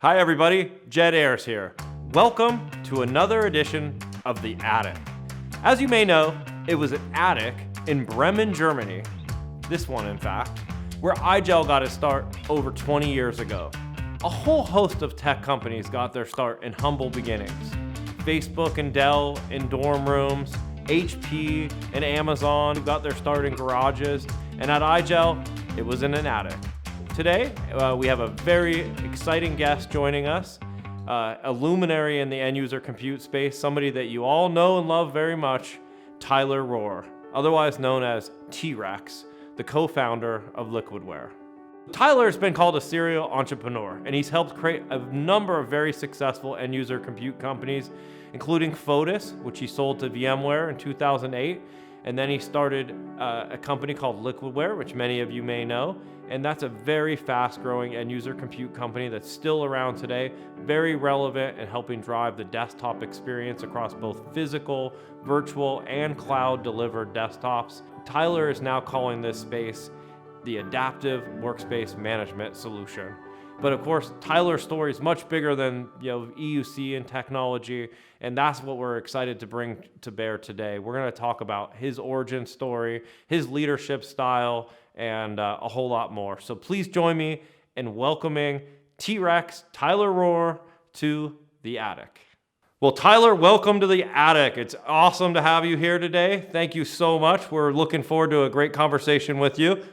Hi everybody, Ayres here. Welcome to another edition of The Attic. As you may know, it was an attic in Bremen, Germany, this one in fact, where IGEL got its start over 20 years ago. A whole host of tech companies got their start in humble beginnings. Facebook and Dell in dorm rooms, HP and Amazon got their start in garages, and at IGEL, it was in an attic. Today, we have a very exciting guest joining us, a luminary in the end-user compute space, somebody that you all know and love very much, Tyler Rohrer, otherwise known as T-Rex, the co-founder of Liquidware. Tyler has been called a serial entrepreneur, and he's helped create a number of very successful end-user compute companies, including Fotis, which he sold to VMware in 2008, and then he started a company called Liquidware, which many of you may know, and that's a very fast-growing end-user compute company that's still around today, very relevant in helping drive the desktop experience across both physical, virtual, and cloud-delivered desktops. Tyler is now calling this space the Adaptive Workspace Management Solution. But of course, Tyler's story is much bigger than EUC and technology, and that's what we're excited to bring to bear today. We're going to talk about his origin story, his leadership style, and a whole lot more. So please join me in welcoming T-Rex Tyler Rohrer to The Attic. Well, Tyler, welcome to The Attic. It's awesome to have you here today. Thank you so much. We're looking forward to a great conversation with you.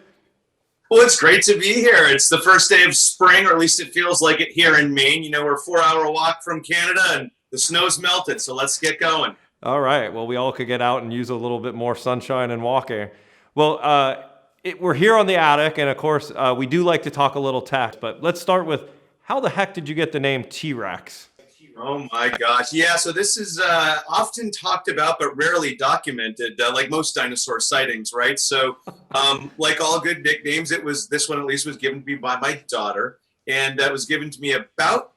Well, it's great to be here. It's the first day of spring, or at least it feels like it here in Maine. You know, we're a 4-hour walk from Canada and the snow's melted, so let's get going. All right. Well, we all could get out and use a little bit more sunshine and walking. Well, we're here on The Attic, and of course, we do like to talk a little tech, but let's start with, how the heck did you get the name T-Rex? Oh my gosh. Yeah, so this is often talked about but rarely documented, like most dinosaur sightings, right? So like all good nicknames, this one at least was given to me by my daughter, and that was given to me about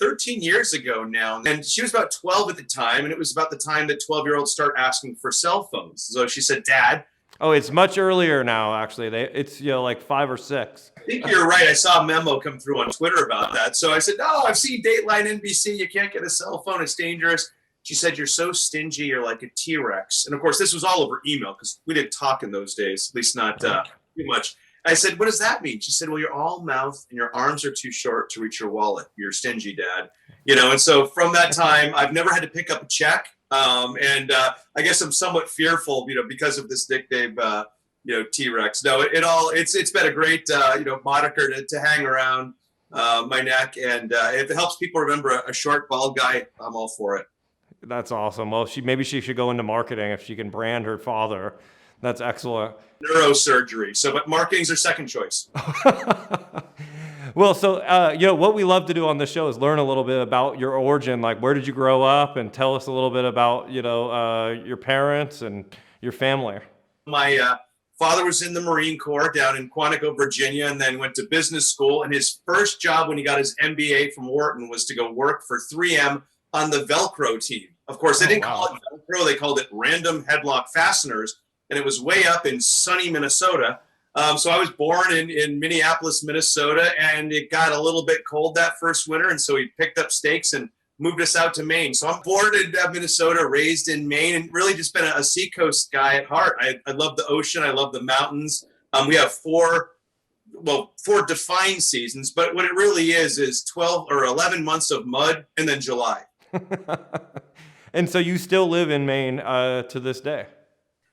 13 years ago now. And she was about 12 at the time, and it was about the time that 12-year-olds start asking for cell phones. So she said, "Dad." Oh, it's much earlier now, actually. It's like 5 or 6. I think you're right. I saw a memo come through on Twitter about that. So I said, "No, I've seen Dateline NBC. You can't get a cell phone. It's dangerous." She said, "You're so stingy. You're like a T-Rex." And of course, this was all over email because we didn't talk in those days, at least not too much. I said, "What does that mean?" She said, "Well, you're all mouth and your arms are too short to reach your wallet. You're stingy, Dad." And so from that time, I've never had to pick up a check. I guess I'm somewhat fearful, because of this nickname, T-Rex. No, it's been a great, moniker to hang around my neck. And if it helps people remember a short, bald guy, I'm all for it. That's awesome. Well, maybe she should go into marketing if she can brand her father. That's excellent. Neurosurgery. But marketing's her second choice. Well, so, what we love to do on this show is learn a little bit about your origin, like where did you grow up, and tell us a little bit about, your parents and your family. My father was in the Marine Corps down in Quantico, Virginia, and then went to business school. And his first job when he got his MBA from Wharton was to go work for 3M on the Velcro team. Of course, they didn't call it Velcro. They called it random headlock fasteners. And it was way up in sunny Minnesota. So I was born in Minneapolis, Minnesota, and it got a little bit cold that first winter. And so he picked up stakes and moved us out to Maine. So I'm born in Minnesota, raised in Maine, and really just been a seacoast guy at heart. I love the ocean. I love the mountains. We have four defined seasons, but what it really is 12 or 11 months of mud and then July. And so you still live in Maine to this day?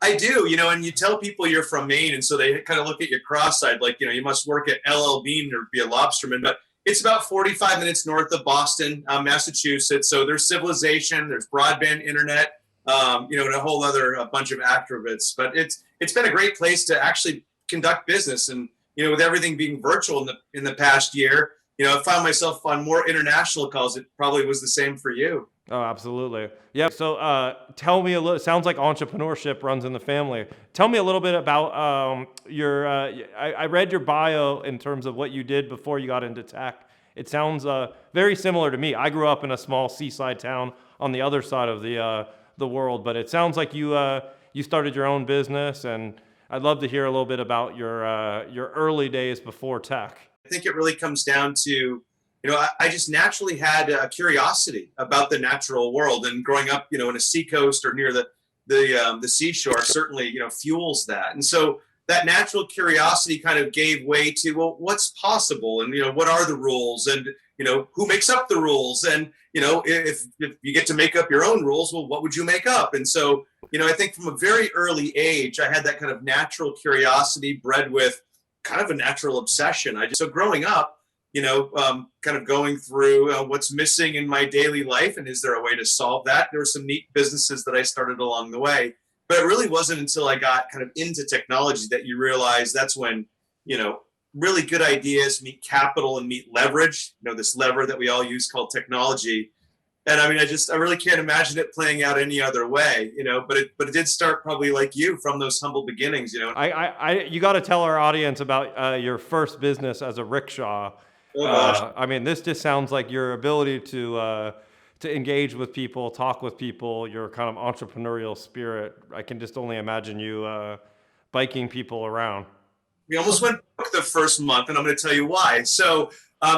I do, and you tell people you're from Maine, and so they kind of look at you cross-eyed, like, you must work at LL Bean or be a lobsterman. But it's about 45 minutes north of Boston, Massachusetts. So there's civilization, there's broadband internet, and a whole other bunch of acrobats. But it's been a great place to actually conduct business, and with everything being virtual in the past year, I found myself on more international calls. It probably was the same for you. Oh, absolutely. Yeah. So tell me a little, sounds like entrepreneurship runs in the family. Tell me a little bit about your, I read your bio in terms of what you did before you got into tech. It sounds very similar to me. I grew up in a small seaside town on the other side of the world, but it sounds like you started your own business, and I'd love to hear a little bit about your early days before tech. I think it really comes down to I just naturally had a curiosity about the natural world, and growing up, in a seacoast or near the seashore certainly, fuels that. And so that natural curiosity kind of gave way to, well, what's possible, and what are the rules, and who makes up the rules, and if you get to make up your own rules, well, what would you make up? And so I think from a very early age, I had that kind of natural curiosity bred with kind of a natural obsession. So growing up, kind of going through what's missing in my daily life, and is there a way to solve that? There were some neat businesses that I started along the way, but it really wasn't until I got kind of into technology that you realize that's when, really good ideas meet capital and meet leverage, this lever that we all use called technology. And I mean, I really can't imagine it playing out any other way, but it did start probably like you from those humble beginnings, You got to tell our audience about your first business as a rickshaw. Oh, gosh. I mean, this just sounds like your ability to engage with people, talk with people, your kind of entrepreneurial spirit. I can just only imagine you biking people around. We almost went broke the first month, and I'm going to tell you why. So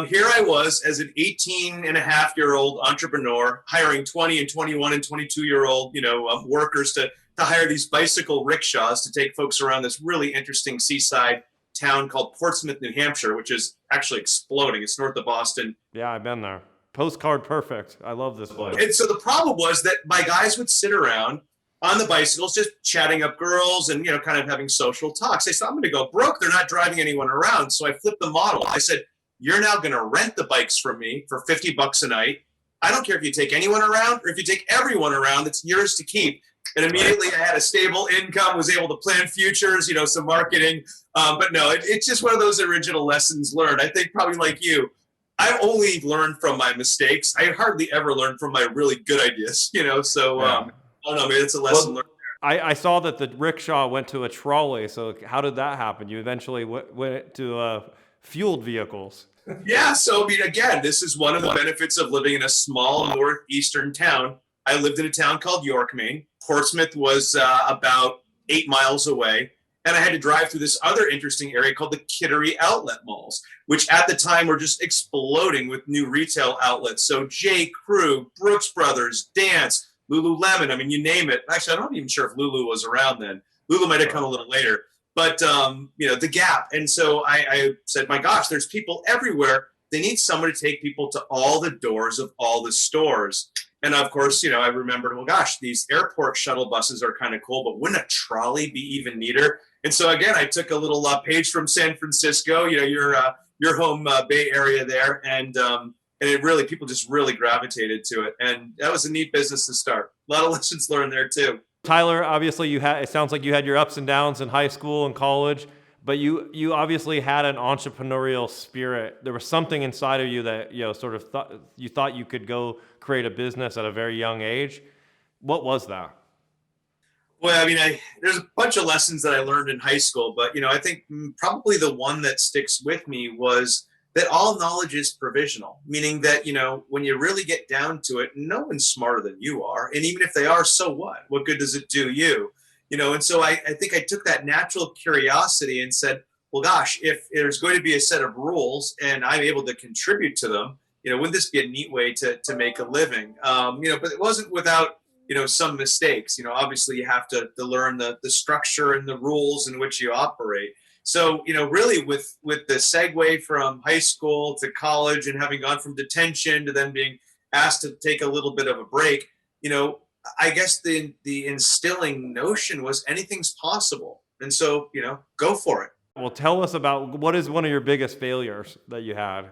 here I was as an 18-and-a-half-year-old entrepreneur, hiring 20 and 21 and 22-year-old, workers to hire these bicycle rickshaws to take folks around this really interesting seaside town called Portsmouth, New Hampshire, which is actually exploding. It's north of Boston. Yeah, I've been there. Postcard perfect. I love this place. And so the problem was that my guys would sit around on the bicycles, just chatting up girls and, kind of having social talks. I said, I'm going to go broke. They're not driving anyone around. So I flipped the model. I said, you're now going to rent the bikes from me for $50 a night. I don't care if you take anyone around or if you take everyone around, it's yours to keep. And immediately I had a stable income, was able to plan futures, some marketing. But no, it's just one of those original lessons learned. I think probably like you, I only learned from my mistakes. I hardly ever learned from my really good ideas, So I don't know, maybe it's a lesson learned. I saw that the rickshaw went to a trolley. So how did that happen? You eventually went to fueled vehicles. Yeah. So, I mean, again, this is one of the benefits of living in a small northeastern town. I lived in a town called York, Maine. Portsmouth was about 8 miles away. And I had to drive through this other interesting area called the Kittery outlet malls, which at the time were just exploding with new retail outlets. So J. Crew, Brooks Brothers, Dance, Lululemon, I mean, you name it. Actually, I'm not even sure if Lulu was around then. Lulu might have come a little later. But, the Gap. And so I said, my gosh, there's people everywhere. They need someone to take people to all the doors of all the stores. And of course, I remembered, well, gosh, these airport shuttle buses are kind of cool, but wouldn't a trolley be even neater? And so again, I took a little page from San Francisco, your home Bay Area there, and it really, people just really gravitated to it, and that was a neat business to start. A lot of lessons learned there too. Tyler, obviously it sounds like you had your ups and downs in high school and college, but you obviously had an entrepreneurial spirit. There was something inside of you that sort of thought you could go create a business at a very young age. What was that? Well, I mean, there's a bunch of lessons that I learned in high school, but I think probably the one that sticks with me was that all knowledge is provisional, meaning that, when you really get down to it, no one's smarter than you are. And even if they are, so what? What good does it do you? And so I think I took that natural curiosity and said, well, gosh, if there's going to be a set of rules and I'm able to contribute to them, wouldn't this be a neat way to make a living? But it wasn't without, some mistakes. Obviously you have to learn the structure and the rules in which you operate. So, really with the segue from high school to college and having gone from detention to then being asked to take a little bit of a break, I guess the instilling notion was anything's possible. And so, go for it. Well, tell us about what is one of your biggest failures that you had.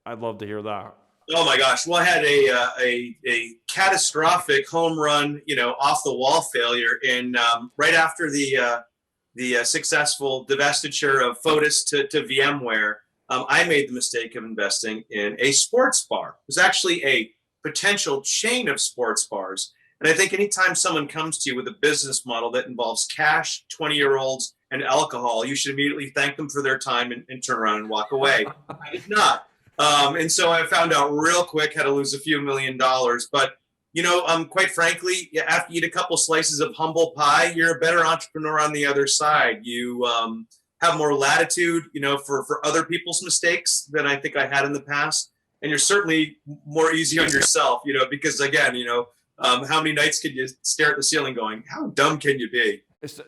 I'd love to hear that. Oh my gosh. Well, I had a catastrophic home run, off the wall failure in right after the successful divestiture of Fotis to VMware. I made the mistake of investing in a sports bar. It was actually a potential chain of sports bars. And I think anytime someone comes to you with a business model that involves cash, 20-year-olds, and alcohol, you should immediately thank them for their time and turn around and walk away. I did not. And so I found out real quick how to lose a few $1 million. But, quite frankly, after you eat a couple slices of humble pie, you're a better entrepreneur on the other side. You have more latitude, for other people's mistakes than I think I had in the past. and you're certainly more easy on yourself, because again, how many nights can you stare at the ceiling going, how dumb can you be?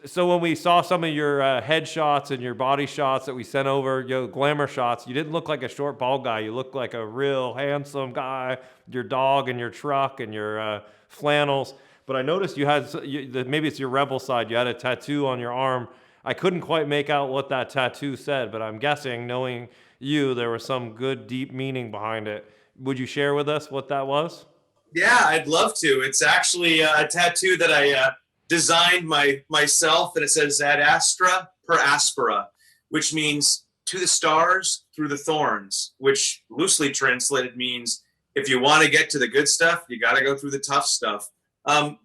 So when we saw some of your headshots and your body shots that we sent over, glamour shots, you didn't look like a short, bald guy. You looked like a real handsome guy, your dog and your truck and your flannels. But I noticed you had, maybe it's your rebel side, you had a tattoo on your arm. I couldn't quite make out what that tattoo said, but I'm guessing, knowing you, there was some good, deep meaning behind it. Would you share with us what that was? Yeah, I'd love to. It's actually a tattoo that I designed myself, and it says ad astra per aspera, which means to the stars through the thorns, which loosely translated means if you want to get to the good stuff, you got to go through the tough stuff.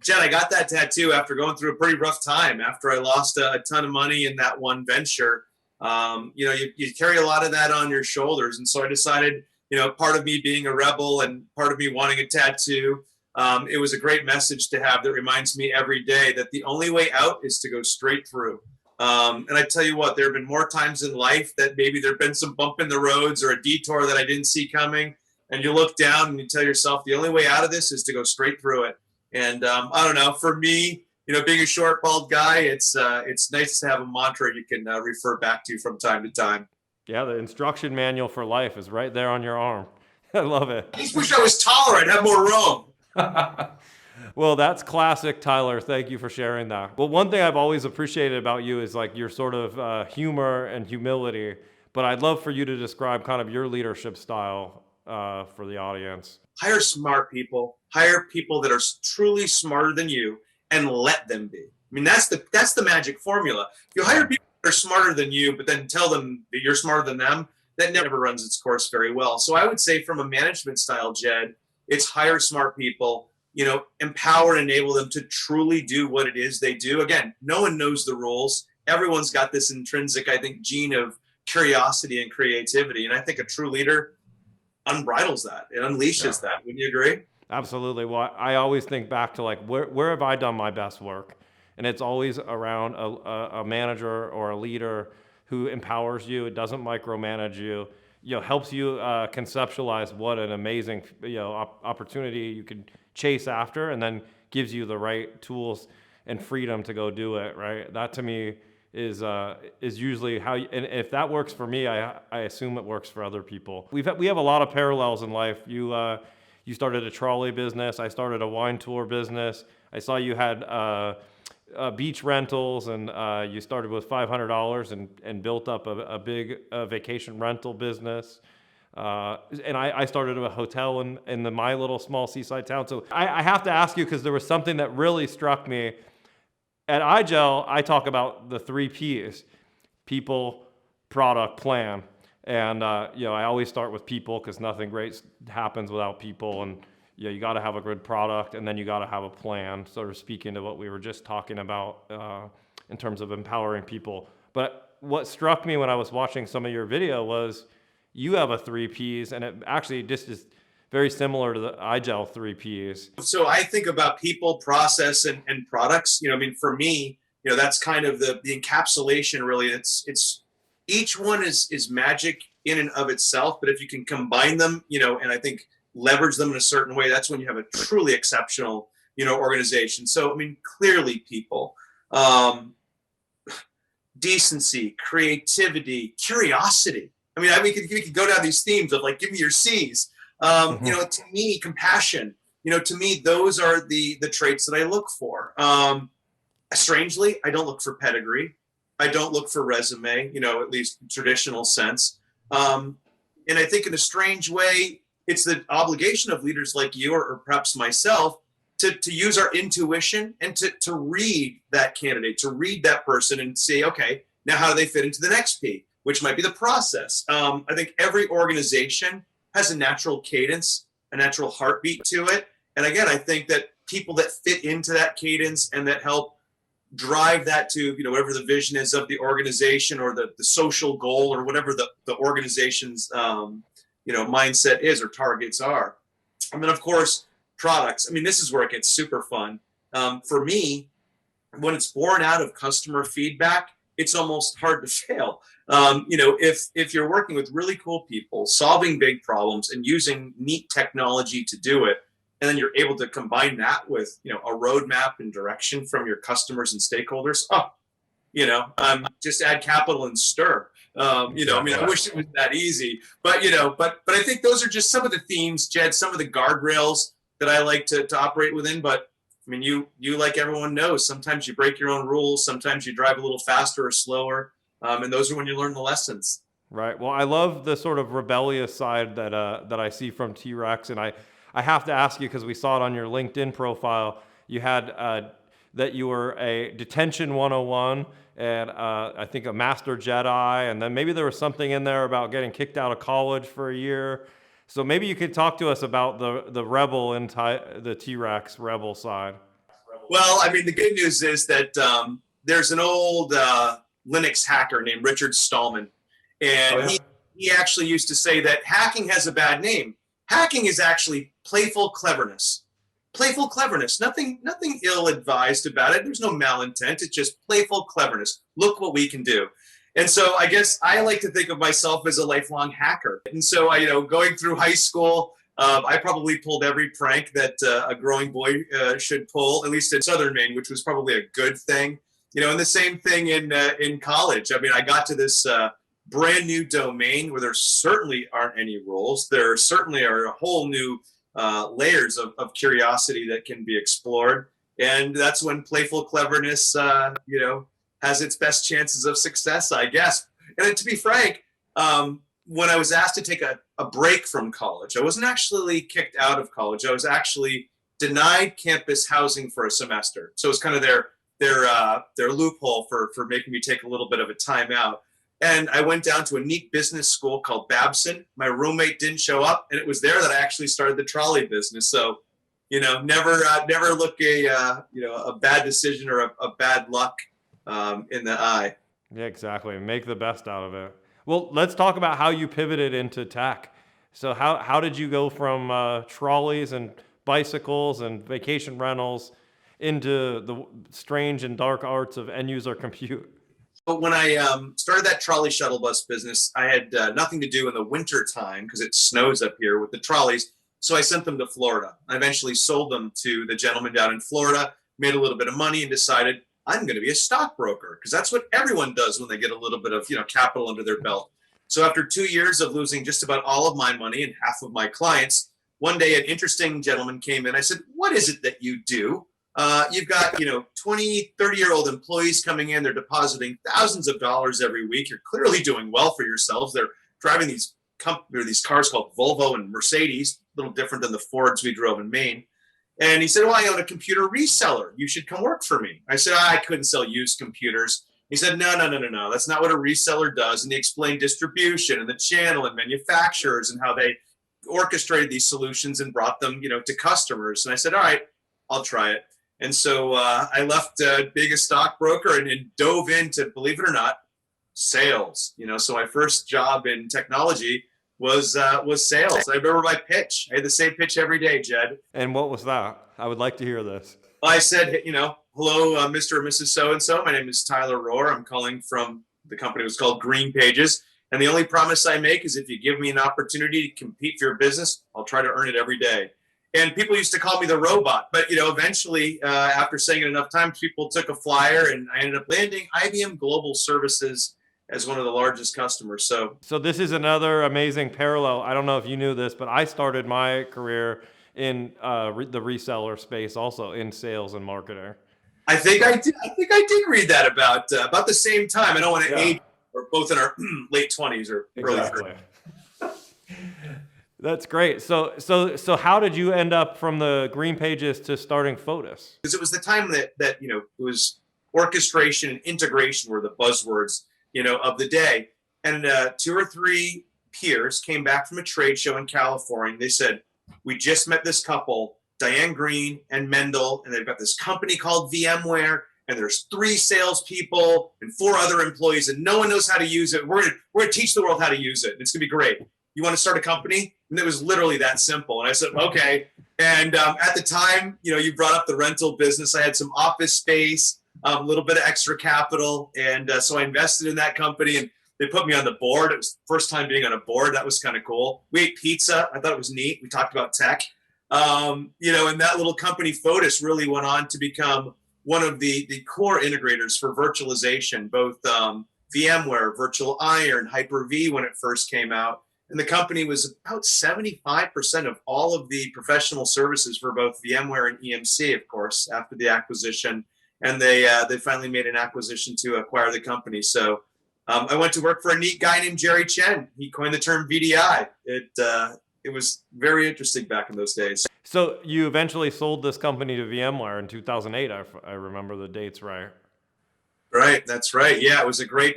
Jed, I got that tattoo after going through a pretty rough time, after I lost a ton of money in that one venture. You carry a lot of that on your shoulders. And so I decided, part of me being a rebel and part of me wanting a tattoo, it was a great message to have that reminds me every day that the only way out is to go straight through. And I tell you what, there have been more times in life that maybe there have been some bump in the roads or a detour that I didn't see coming. And you look down and you tell yourself, the only way out of this is to go straight through it. And I don't know, for me, being a short, bald guy, it's nice to have a mantra you can refer back to from time to time. Yeah, the instruction manual for life is right there on your arm. I love it. I just wish I was taller. I'd have more room. Well, that's classic, Tyler. Thank you for sharing that. Well, one thing I've always appreciated about you is like your sort of humor and humility, but I'd love for you to describe kind of your leadership style for the audience. Hire smart people. Hire people that are truly smarter than you and let them be. I mean, that's the magic formula. If you hire people that are smarter than you, but then tell them that you're smarter than them, that never runs its course very well. So I would say from a management style, Jed, it's hire smart people, empower and enable them to truly do what it is they do. Again, no one knows the rules. Everyone's got this intrinsic, I think, gene of curiosity and creativity. And I think a true leader unbridles that. It unleashes that. Wouldn't you agree? Absolutely. Well, I always think back to like, where have I done my best work? And it's always around a manager or a leader who empowers you. It doesn't micromanage you. Helps you conceptualize what an amazing opportunity you could chase after, and then gives you the right tools and freedom to go do it. Right. That to me is usually how. And if that works for me, I assume it works for other people. We have a lot of parallels in life. You started a trolley business. I started a wine tour business. I saw you had beach rentals, and you started with $500 and built up a big vacation rental business. And I started a hotel in my little small seaside town. So I have to ask you, because there was something that really struck me. At IGEL, I talk about the 3 Ps: people, product, plan. And I always start with people, because nothing great happens without people. And you got to have a good product, and then you got to have a plan, sort of speaking to what we were just talking about in terms of empowering people. But what struck me when I was watching some of your video was you have a 3 Ps, and it actually just is very similar to the IGEL 3 Ps. So I think about people, process, and products. For me, that's kind of the encapsulation, really. It's each one is magic in and of itself, but if you can combine them, and I think leverage them in a certain way, that's when you have a truly exceptional, organization. So, clearly people, decency, creativity, curiosity. We could go down these themes of like, give me your C's. To me, compassion, to me, those are the traits that I look for. Strangely, I don't look for pedigree. I don't look for resume, at least traditional sense. And I think in a strange way, it's the obligation of leaders like you or perhaps myself to use our intuition and to read that candidate, to read that person and say, okay, now how do they fit into the next P, which might be the process. I think every organization has a natural cadence, a natural heartbeat to it. And again, I think that people that fit into that cadence and that help drive that to, whatever the vision is of the organization or the social goal or whatever the organization's, mindset is or targets are. And then, of course, products. This is where it gets super fun. For me, when it's born out of customer feedback, it's almost hard to fail. If you're working with really cool people, solving big problems and using neat technology to do it, and then you're able to combine that with, a roadmap and direction from your customers and stakeholders, just add capital and stir. I wish it was that easy, but I think those are just some of the themes, Jed, some of the guardrails that I like to operate within. But I mean, you like everyone knows, sometimes you break your own rules, sometimes you drive a little faster or slower, and those are when you learn the lessons. Right. Well, I love the sort of rebellious side that I see from T-Rex, and I have to ask you, because we saw it on your LinkedIn profile. You had that you were a detention 101 and I think a master Jedi, and then maybe there was something in there about getting kicked out of college for a year. So maybe you could talk to us about the rebel and the T-Rex rebel side. Well, I mean, the good news is that there's an old Linux hacker named Richard Stallman, and he actually used to say that hacking has a bad name. Hacking is actually playful cleverness. Playful cleverness. Nothing ill-advised about it. There's no malintent. It's just playful cleverness. Look what we can do. And so I guess I like to think of myself as a lifelong hacker. And so going through high school, I probably pulled every prank that a growing boy should pull, at least in Southern Maine, which was probably a good thing. And the same thing in college. I mean, I got to this brand new domain where there certainly aren't any rules. There certainly are a whole new layers of curiosity that can be explored. And that's when playful cleverness, has its best chances of success, I guess. And to be frank, when I was asked to take a break from college, I wasn't actually kicked out of college. I was actually denied campus housing for a semester. So it was kind of their loophole for making me take a little bit of a time out. And I went down to a neat business school called Babson. My roommate didn't show up, and it was there that I actually started the trolley business. So, never look a bad decision or a bad luck in the eye. Yeah, exactly. Make the best out of it. Well, let's talk about how you pivoted into tech. So how did you go from trolleys and bicycles and vacation rentals into the strange and dark arts of end user compute? But when I started that trolley shuttle bus business, I had nothing to do in the winter time because it snows up here with the trolleys. So I sent them to Florida. I eventually sold them to the gentleman down in Florida, made a little bit of money, and decided I'm going to be a stockbroker because that's what everyone does when they get a little bit of capital under their belt. So after 2 years of losing just about all of my money and half of my clients, one day an interesting gentleman came in. I said, "What is it that you do? You've got 20, 30-year-old employees coming in. They're depositing thousands of dollars every week. You're clearly doing well for yourselves. They're driving these cars called Volvo and Mercedes, a little different than the Fords we drove in Maine." And he said, "Well, I own a computer reseller. You should come work for me." I said, "I couldn't sell used computers." He said, No. That's not what a reseller does." And he explained distribution and the channel and manufacturers and how they orchestrated these solutions and brought them, to customers. And I said, "All right, I'll try it." And so I left being a stockbroker and dove into, believe it or not, sales. So my first job in technology was sales. I remember my pitch. I had the same pitch every day, Jed. And what was that? I would like to hear this. I said, "Hello, Mr. and Mrs. So-and-so. My name is Tyler Rohrer. I'm calling from the company was called Green Pages. And the only promise I make is if you give me an opportunity to compete for your business, I'll try to earn it every day." And people used to call me the robot. But, eventually, after saying it enough times, people took a flyer and I ended up landing IBM Global Services as one of the largest customers. So this is another amazing parallel. I don't know if you knew this, but I started my career in the reseller space, also in sales and marketing. I think I did read that about the same time. I don't want to age. We're both in our late 20s or early 30s. That's great. So how did you end up from the Green Pages to starting Fotis? Because it was the time that it was orchestration and integration were the buzzwords of the day. And 2 or 3 peers came back from a trade show in California. They said, "We just met this couple, Diane Green and Mendel, and they've got this company called VMware, and there's 3 salespeople and 4 other employees, and no one knows how to use it. We're gonna teach the world how to use it. And it's gonna be great. You want to start a company?" And it was literally that simple. And I said, "Okay." And at the time, you brought up the rental business. I had some office space, a little bit of extra capital, and so I invested in that company. And They put me on the board. It was the first time being on a board. That was kind of cool. We ate pizza. I thought it was neat. We talked about tech. And that little company, Fotis, really went on to become one of the core integrators for virtualization, both VMware, Virtual Iron, Hyper-V when it first came out. And the company was about 75% of all of the professional services for both VMware and EMC, of course, after the acquisition. And they finally made an acquisition to acquire the company. So I went to work for a neat guy named Jerry Chen. He coined the term VDI. It was very interesting back in those days. So you eventually sold this company to VMware in 2008. I remember the dates right. Right, that's right. Yeah, it was a great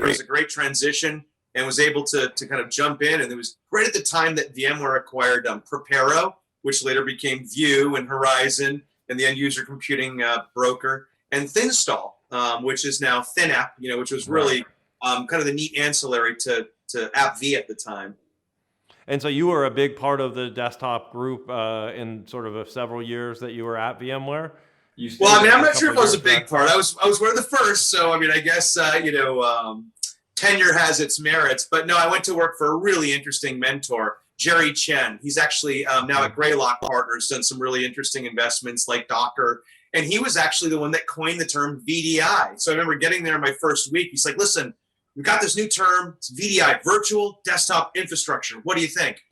transition, and was able to kind of jump in. And it was right at the time that VMware acquired Preparo, which later became View and Horizon, and the end user computing broker, and Thinstall, which is now ThinApp, which was really kind of the neat ancillary to Ep3 at the time. And so you were a big part of the desktop group in sort of several years that you were at VMware. I'm not sure if I was a big part. I was one of the first. So, I guess, tenure has its merits. But no, I went to work for a really interesting mentor, Jerry Chen. He's actually now at Greylock Partners, done some really interesting investments like Docker. And he was actually the one that coined the term VDI. So I remember getting there my first week. He's like, listen, we've got this new term. It's VDI, Virtual Desktop Infrastructure. What do you think?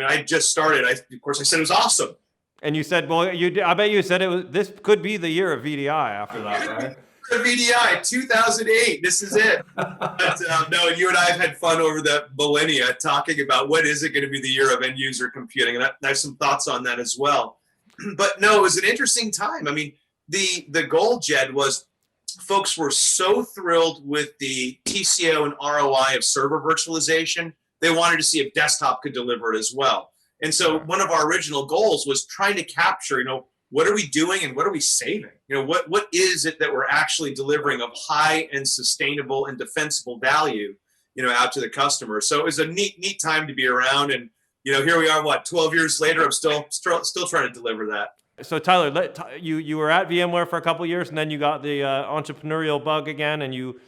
I just started. I said it was awesome. And you said, well, I bet you said this could be the year of VDI after that, right? VDI, 2008. This is it. But no, you and I have had fun over the millennia talking about what is it going to be the year of end user computing. And I have some thoughts on that as well. But no, it was an interesting time. The goal, Jed, was folks were so thrilled with the TCO and ROI of server virtualization, they wanted to see if desktop could deliver it as well. And so one of our original goals was trying to capture, what are we doing and what are we saving? What is it that we're actually delivering of high and sustainable and defensible value, out to the customer. So it was a neat time to be around. And, here we are, 12 years later, I'm still trying to deliver that. So Tyler, you were at VMware for a couple of years, and then you got the entrepreneurial bug again, and you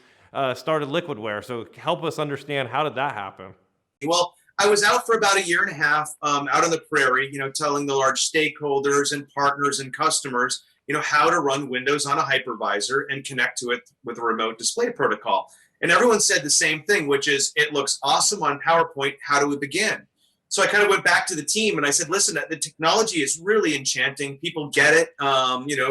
started Liquidware. So help us understand, how did that happen? Well, I was out for about a year and a half, out on the prairie, telling the large stakeholders and partners and customers, how to run Windows on a hypervisor and connect to it with a remote display protocol. And everyone said the same thing, which is, it looks awesome on PowerPoint. How do we begin? So I kind of went back to the team and I said, listen, the technology is really enchanting. People get it.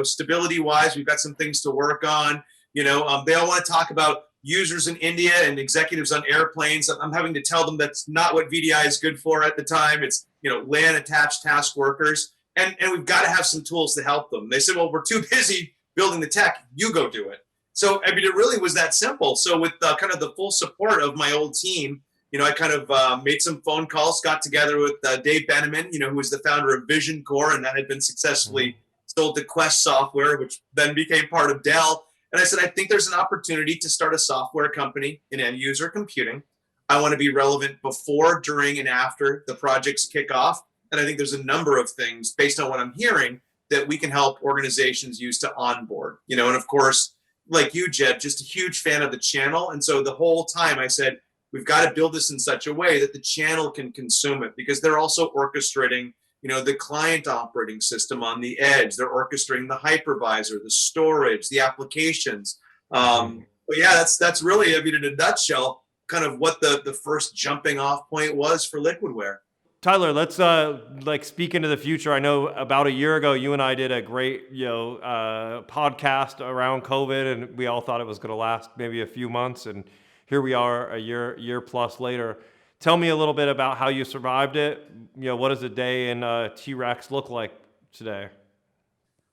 Stability wise, we've got some things to work on. They all want to talk about users in India and executives on airplanes. I'm having to tell them that's not what VDI is good for at the time. It's, LAN attached task workers. And we've got to have some tools to help them. They said, well, we're too busy building the tech. You go do it. So, it really was that simple. So with kind of the full support of my old team, I kind of made some phone calls, got together with Dave Benneman, who was the founder of Vision Core, and that had been successfully sold to Quest Software, which then became part of Dell. And I said, I think there's an opportunity to start a software company in end user computing. I want to be relevant before, during, and after the projects kick off. And I think there's a number of things based on what I'm hearing that we can help organizations use to onboard, and of course, like you, Jed, just a huge fan of the channel. And so the whole time I said, we've got to build this in such a way that the channel can consume it, because they're also orchestrating, the client operating system on the edge. They're orchestrating the hypervisor, the storage, the applications. But yeah, that's really, in a nutshell, kind of what the first jumping off point was for Liquidware. Tyler, let's speak into the future. I know about a year ago, you and I did a great, podcast around COVID, and we all thought it was going to last maybe a few months. And here we are a year plus later. Tell me a little bit about how you survived it. What does a day in T-Rex look like today?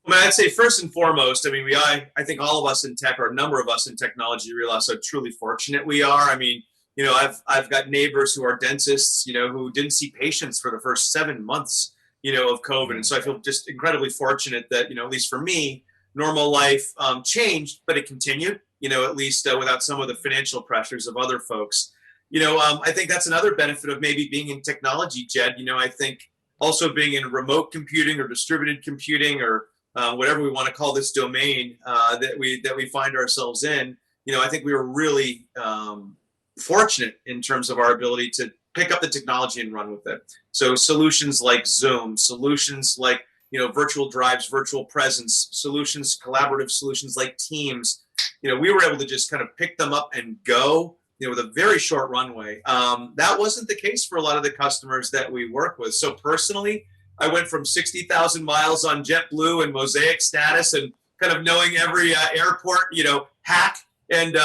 Well, I'd say first and foremost, I think all of us in tech, or a number of us in technology, realize how truly fortunate we are. I've got neighbors who are dentists, who didn't see patients for the first 7 months, of COVID. And so I feel just incredibly fortunate that, at least for me, normal life changed, but it continued, at least without some of the financial pressures of other folks. I think that's another benefit of maybe being in technology, Jed. I think also being in remote computing or distributed computing, or whatever we want to call this domain that we find ourselves in, I think we were really fortunate in terms of our ability to pick up the technology and run with it. So solutions like Zoom, solutions like virtual drives, virtual presence, solutions, collaborative solutions like Teams. We were able to just kind of pick them up and go, with a very short runway. That wasn't the case for a lot of the customers that we work with. So personally, I went from 60,000 miles on JetBlue and Mosaic status and kind of knowing every airport, hack and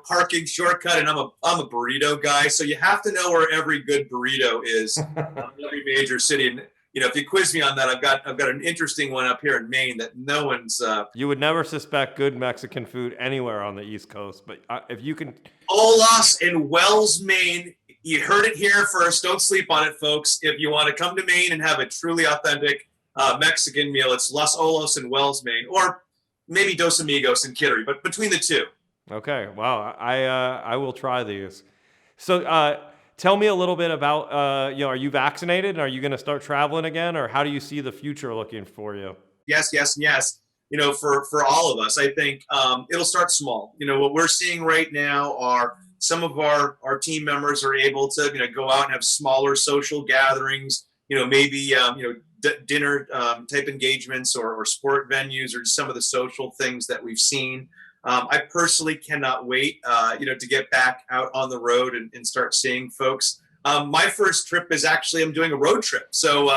parking shortcut. And I'm a burrito guy, so you have to know where every good burrito is in every major city. And if you quiz me on that, I've got an interesting one up here in Maine that no one's. You would never suspect good Mexican food anywhere on the East Coast, but if you can. Olas in Wells, Maine. You heard it here first. Don't sleep on it, folks. If you want to come to Maine and have a truly authentic Mexican meal, it's Los Olos in Wells, Maine, or maybe Dos Amigos in Kittery, but between the two. Okay, wow. I will try these. So tell me a little bit about, are you vaccinated? Are you going to start traveling again? Or how do you see the future looking for you? Yes. For all of us, I think it'll start small. What we're seeing right now are some of our team members are able to, go out and have smaller social gatherings, maybe, dinner type engagements or sport venues or some of the social things that we've seen. I personally cannot wait, to get back out on the road and start seeing folks. My first trip is actually, I'm doing a road trip. So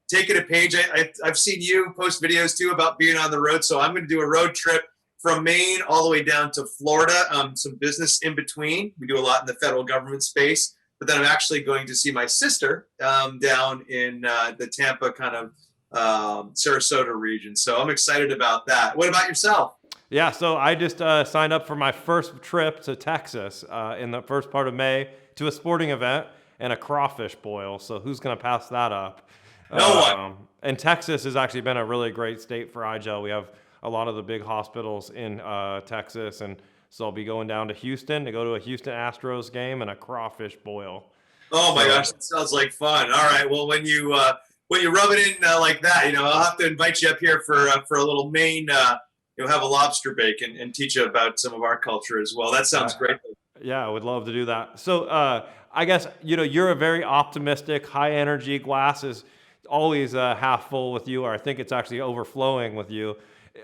taking a page, I've seen you post videos too about being on the road. So I'm going to do a road trip from Maine all the way down to Florida, some business in between. We do a lot in the federal government space, but then I'm actually going to see my sister down in the Tampa kind of Sarasota region. So I'm excited about that. What about yourself? Yeah, so I just signed up for my first trip to Texas in the first part of May to a sporting event and a crawfish boil. So who's going to pass that up? No one. And Texas has actually been a really great state for IGEL. We have a lot of the big hospitals in Texas, and so I'll be going down to Houston to go to a Houston Astros game and a crawfish boil. Oh my gosh, that sounds like fun. All right, well when you rub it in like that, I'll have to invite you up here for a little Maine. Have a lobster bake and teach you about some of our culture as well. That sounds great. Yeah, I would love to do that. So I guess, you're a very optimistic, high energy. Glass is always half full with you, or I think it's actually overflowing with you.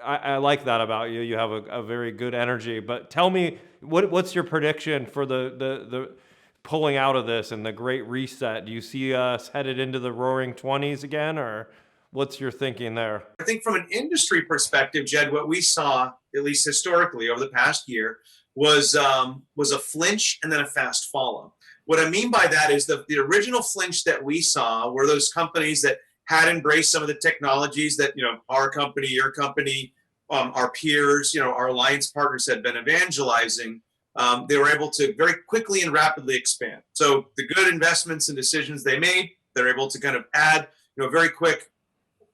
I like that about you. You have a very good energy. But tell me, what's your prediction for the pulling out of this and the great reset? Do you see us headed into the roaring 20s again, or what's your thinking there? I think from an industry perspective, Jed, what we saw, at least historically over the past year, was a flinch and then a fast follow. What I mean by that is the original flinch that we saw were those companies that had embraced some of the technologies that, our company, your company, our peers, our alliance partners had been evangelizing. They were able to very quickly and rapidly expand. So the good investments and decisions they made, they're able to kind of add, very quick,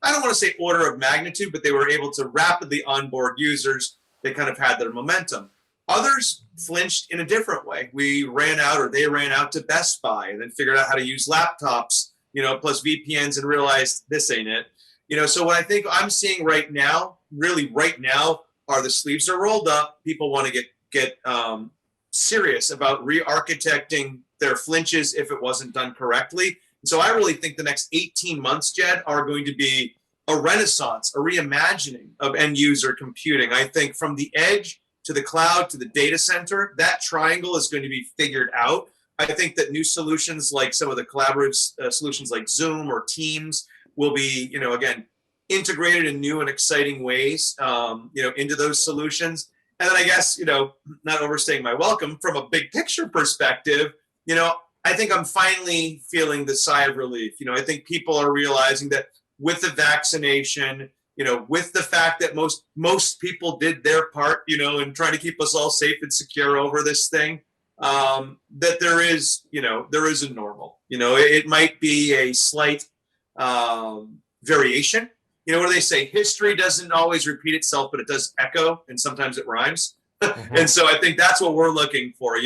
I don't want to say order of magnitude, but they were able to rapidly onboard users. They kind of had their momentum. Others flinched in a different way. They ran out to Best Buy and then figured out how to use laptops, plus VPNs and realized this ain't it. So what I think I'm seeing right now, are the sleeves are rolled up. People want to get serious about re-architecting their flinches if it wasn't done correctly. So I really think the next 18 months, Jed, are going to be a renaissance, a reimagining of end user computing. I think from the edge to the cloud to the data center, that triangle is going to be figured out. I think that new solutions like some of the collaborative solutions like Zoom or Teams will be, again, integrated in new and exciting ways, into those solutions. And then I guess, not overstaying my welcome, from a big picture perspective, I think I'm finally feeling the sigh of relief. I think people are realizing that with the vaccination, with the fact that most people did their part, in trying to keep us all safe and secure over this thing, that there is a normal. It might be a slight variation. What do they say? History doesn't always repeat itself, but it does echo, and sometimes it rhymes. And so I think that's what we're looking for.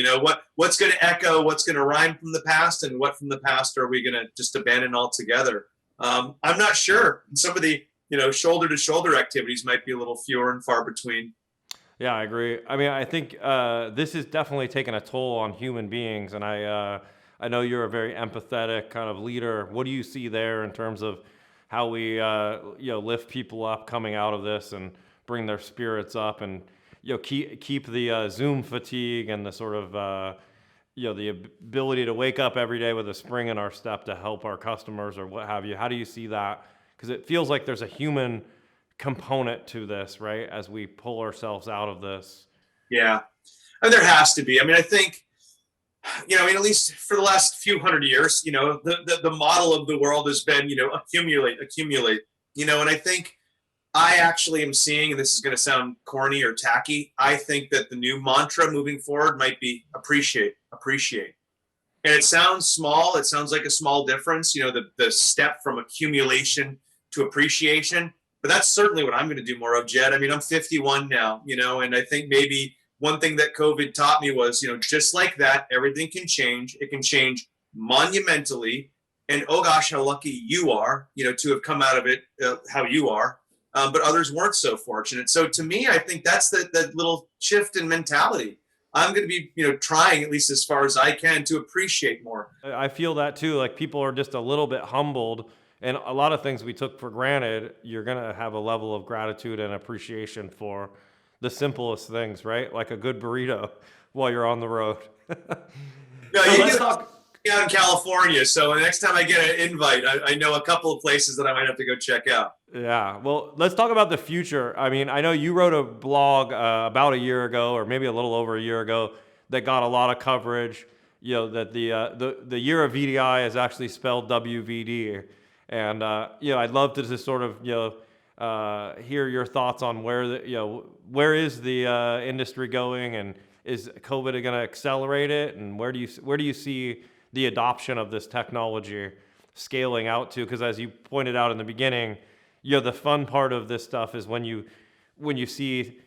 What's going to echo, what's going to rhyme from the past, and what from the past are we going to just abandon altogether? I'm not sure. Some of the shoulder to shoulder activities might be a little fewer and far between. Yeah, I agree. I mean, I think this has definitely taken a toll on human beings, and I know you're a very empathetic kind of leader. What do you see there in terms of how we lift people up coming out of this and bring their spirits up, and keep the Zoom fatigue and the sort of the ability to wake up every day with a spring in our step to help our customers or what have you. How do you see that? Because it feels like there's a human component to this, right? As we pull ourselves out of this. Yeah, and there has to be. I mean, I think, at least for the last few hundred years, the model of the world has been, accumulate, accumulate, and I think I actually am seeing, and this is going to sound corny or tacky, I think that the new mantra moving forward might be appreciate, appreciate. And it sounds small. It sounds like a small difference, the step from accumulation to appreciation. But that's certainly what I'm going to do more of, Jed. I mean, I'm 51 now, and I think maybe one thing that COVID taught me was, just like that, everything can change. It can change monumentally. And oh gosh, how lucky you are, to have come out of it how you are. But others weren't so fortunate. So to me, I think that's the little shift in mentality. I'm going to be, trying at least as far as I can to appreciate more. I feel that too. Like people are just a little bit humbled, and a lot of things we took for granted, you're going to have a level of gratitude and appreciation for the simplest things, right? Like a good burrito while you're on the road. Yeah, So you let's get talk. out in California, so the next time I get an invite, I know a couple of places that I might have to go check out. Yeah, well, let's talk about the future. I mean, I know you wrote a blog about a year ago, or maybe a little over a year ago, that got a lot of coverage. That the year of VDI is actually spelled WVD, and I'd love to just sort of hear your thoughts on where is the industry going, and is COVID going to accelerate it, and where do you see the adoption of this technology scaling out to? Because as you pointed out in the beginning, the fun part of this stuff is when you see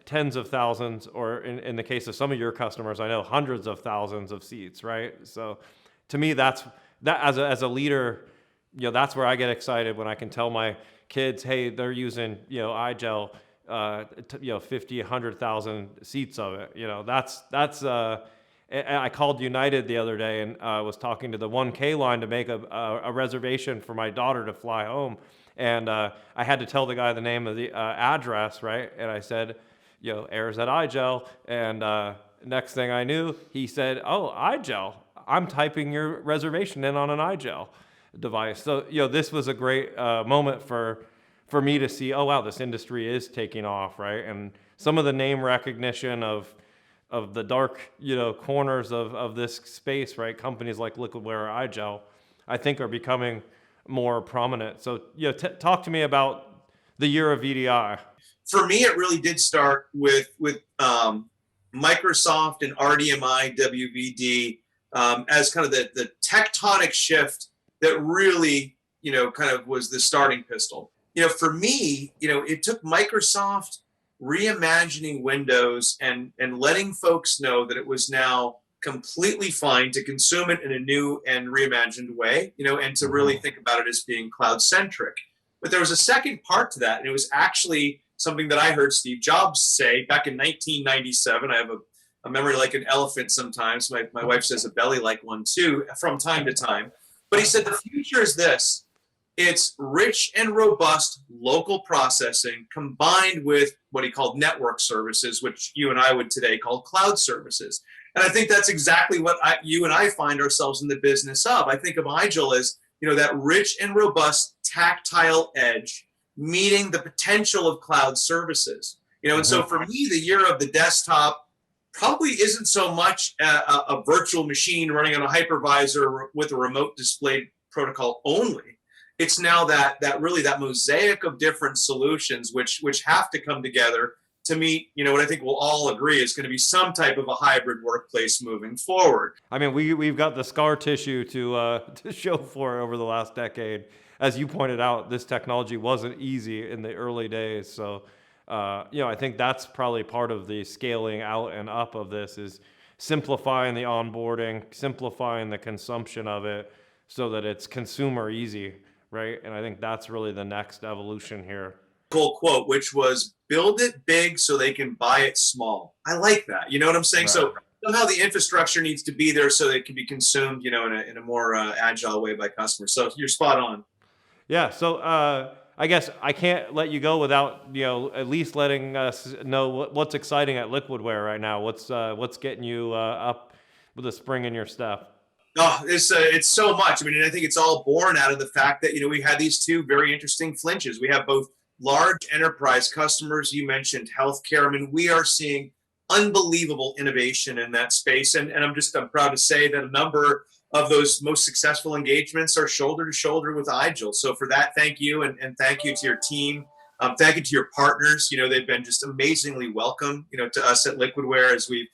tens of thousands, or in the case of some of your customers, I know hundreds of thousands of seats, right? So to me, that as a leader, that's where I get excited when I can tell my kids, hey, they're using IGEL, 50, 100,000 seats of it. That's I called United the other day and was talking to the 1K line to make a reservation for my daughter to fly home. And I had to tell the guy the name of the address, right? And I said, Ayres at IGEL. And next thing I knew, he said, oh, IGEL. I'm typing your reservation in on an IGEL device. So, this was a great moment for me to see, oh, wow, this industry is taking off, right? And some of the name recognition of the dark, corners of this space, right? Companies like Liquidware or IGEL, I think are becoming more prominent. So, talk to me about the year of VDI. For me, it really did start with Microsoft and RDMI WVD as kind of the tectonic shift that really, kind of was the starting pistol. For me, it took Microsoft reimagining Windows and letting folks know that it was now completely fine to consume it in a new and reimagined way, and to really think about it as being cloud centric. But there was a second part to that, and it was actually something that I heard Steve Jobs say back in 1997. I have a memory like an elephant sometimes. My wife says a belly like one too, from time to time. But he said the future is this. It's rich and robust local processing combined with what he called network services, which you and I would today call cloud services. And I think that's exactly what you and I find ourselves in the business of. I think of IGEL as, that rich and robust tactile edge meeting the potential of cloud services. And so for me, the year of the desktop probably isn't so much a virtual machine running on a hypervisor with a remote display protocol only. It's now that really that mosaic of different solutions which have to come together to meet, what I think we'll all agree is going to be some type of a hybrid workplace moving forward. I mean, we've got the scar tissue to show for it over the last decade. As you pointed out, this technology wasn't easy in the early days. So, I think that's probably part of the scaling out and up of this is simplifying the onboarding, simplifying the consumption of it so that it's consumer easy, right? And I think that's really the next evolution here. cool quote, which was build it big so they can buy it small. I like that. You know what I'm saying? Right. So somehow the infrastructure needs to be there so that it can be consumed, in a more agile way by customers. So you're spot on. Yeah. So I guess I can't let you go without, at least letting us know what's exciting at Liquidware right now. What's getting you up with a spring in your step? Oh, it's so much. I mean, I think it's all born out of the fact that, we had these two very interesting flinches. We have both large enterprise customers. You mentioned healthcare. I mean, we are seeing unbelievable innovation in that space. And I'm proud to say that a number of those most successful engagements are shoulder to shoulder with IGEL. So for that, thank you. And thank you to your team. Thank you to your partners. They've been just amazingly welcome, to us at Liquidware as we,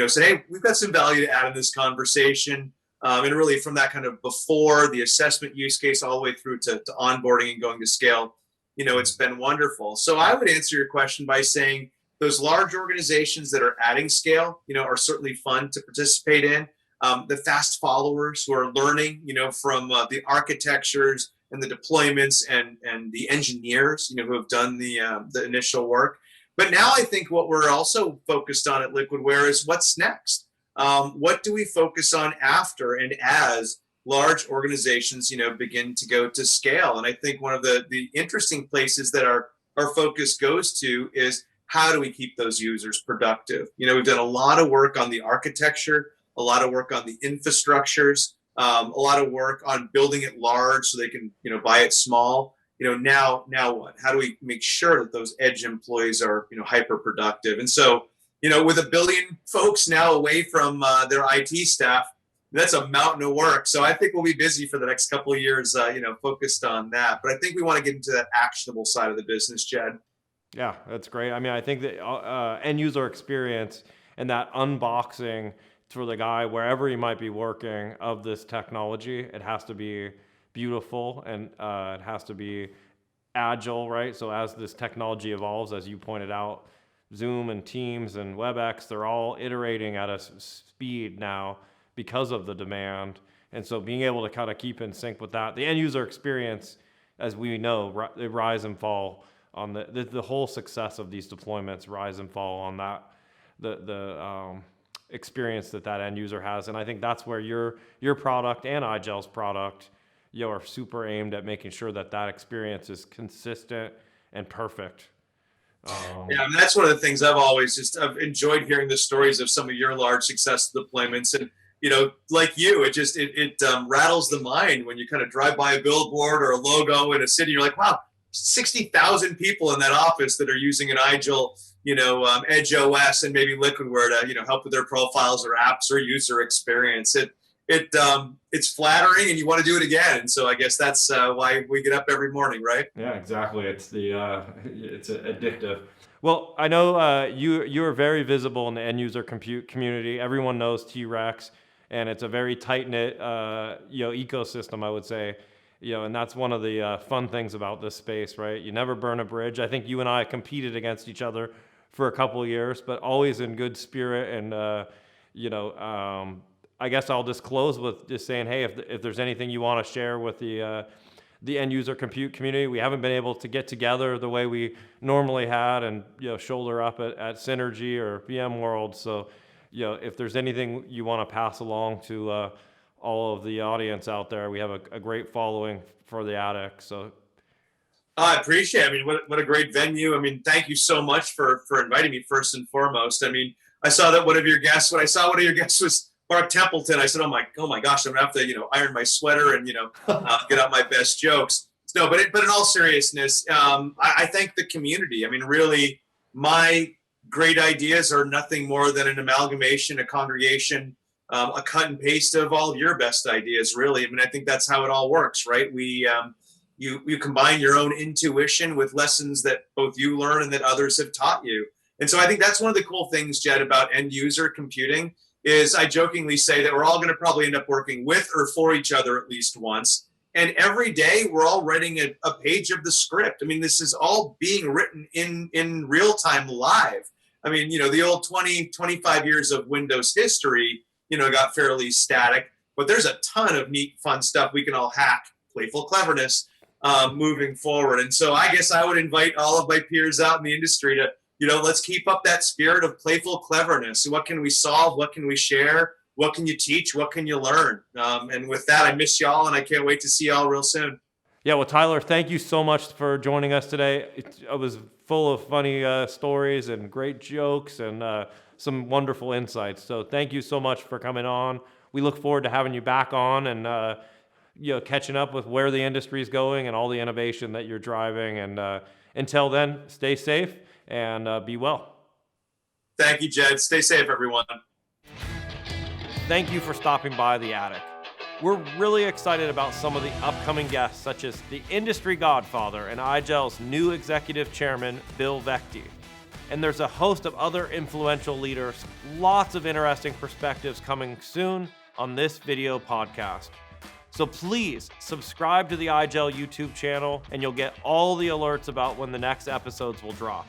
said, hey, we've got some value to add in this conversation. And really from that kind of before the assessment use case all the way through to onboarding and going to scale, it's been wonderful. So I would answer your question by saying those large organizations that are adding scale, are certainly fun to participate in. The fast followers who are learning, from the architectures and the deployments and the engineers, who have done the initial work. But now I think what we're also focused on at Liquidware is what's next. What do we focus on after and as large organizations, begin to go to scale? And I think one of the interesting places that our focus goes to is how do we keep those users productive? We've done a lot of work on the architecture, a lot of work on the infrastructures, a lot of work on building it large so they can, buy it small. Now what? How do we make sure that those edge employees are, hyper productive? And so, with 1 billion folks now away from their IT staff, that's a mountain of work. So I think we'll be busy for the next couple of years, focused on that. But I think we want to get into that actionable side of the business, Jed. Yeah, that's great. I mean, I think that end user experience and that unboxing for the guy, wherever he might be working, of this technology, it has to be beautiful and it has to be agile, right? So as this technology evolves, as you pointed out, Zoom and Teams and WebEx, they're all iterating at a speed now because of the demand. And so being able to kind of keep in sync with that, the end user experience, as we know, they rise and fall on the whole success of these deployments, rise and fall on that, the experience that end user has. And I think that's where your product and IGEL's product, are super aimed at making sure that experience is consistent and perfect. Yeah, I mean, that's one of the things I've enjoyed hearing the stories of some of your large successful deployments. And, like you, it rattles the mind when you kind of drive by a billboard or a logo in a city. You're like, wow, 60,000 people in that office that are using an IGEL, Edge OS and maybe Liquidware to, help with their profiles or apps or user experience. It's flattering and you want to do it again. And so I guess that's why we get up every morning, right? Yeah, exactly. It's it's addictive. Well, I know you are very visible in the end user compute community. Everyone knows T-Rex, and it's a very tight knit ecosystem, I would say. And that's one of the fun things about this space, right? You never burn a bridge. I think you and I competed against each other for a couple of years, but always in good spirit. And I guess I'll just close with just saying, hey, if there's anything you want to share with the end user compute community, we haven't been able to get together the way we normally had, and shoulder up at Synergy or VMworld. So, if there's anything you want to pass along to all of the audience out there, we have a great following for the Attic. So I appreciate it. I mean, what a great venue. I mean, thank you so much for inviting me first and foremost. I mean, I saw that when I saw one of your guests was Mark Templeton, I said, oh my gosh, I'm gonna have to, iron my sweater and, get out my best jokes. No, but in all seriousness, I thank the community. I mean, really, my great ideas are nothing more than an amalgamation, a congregation, a cut and paste of all of your best ideas, really. I mean, I think that's how it all works, right? You combine your own intuition with lessons that both you learn and that others have taught you. And so I think that's one of the cool things, Jed, about end user computing is I jokingly say that we're all going to probably end up working with or for each other at least once. And every day we're all writing a page of the script. I mean, this is all being written in real time live. I mean, the old 25 years of Windows history, got fairly static, but there's a ton of neat, fun stuff we can all hack, playful cleverness, moving forward. And so I guess I would invite all of my peers out in the industry to, let's keep up that spirit of playful cleverness. What can we solve? What can we share? What can you teach? What can you learn? And with that, I miss y'all, and I can't wait to see y'all real soon. Yeah, well, Tyler, thank you so much for joining us today. It was full of funny stories and great jokes and some wonderful insights. So thank you so much for coming on. We look forward to having you back on and catching up with where the industry is going and all the innovation that you're driving. And until then, stay safe and be well. Thank you, Jed. Stay safe, everyone. Thank you for stopping by The Attic. We're really excited about some of the upcoming guests, such as the industry godfather and IGEL's new executive chairman, Bill Vechte. And there's a host of other influential leaders, lots of interesting perspectives coming soon on this video podcast. So please subscribe to the IGEL YouTube channel and you'll get all the alerts about when the next episodes will drop.